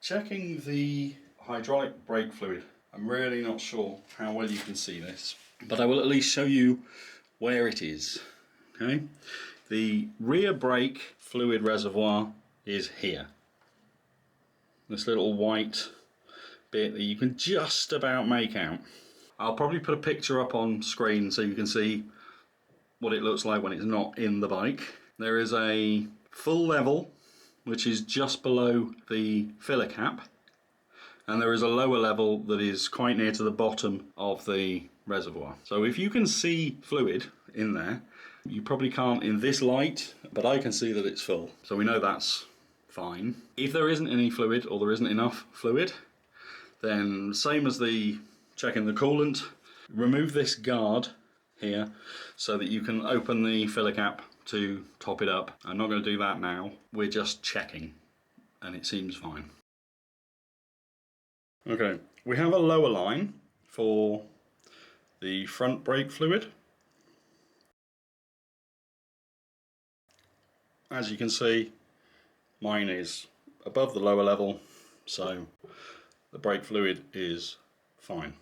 Checking the hydraulic brake fluid. I'm really not sure how well you can see this, but I will at least show you where it is. Okay, the rear brake fluid reservoir is here. This little white bit that you can just about make out. I'll probably put a picture up on screen so you can see what it looks like when it's not in the bike. There is a full level which is just below the filler cap, and there is a lower level that is quite near to the bottom of the reservoir. So if you can see fluid in there, you probably can't in this light, but I can see that it's full. So we know that's fine. If there isn't any fluid or there isn't enough fluid, then same as the checking the coolant, remove this guard here so that you can open the filler cap to top it up. I'm not going to do that now, we're just checking and it seems fine. Okay, we have a lower line for the front brake fluid. As you can see, mine is above the lower level, so the brake fluid is fine.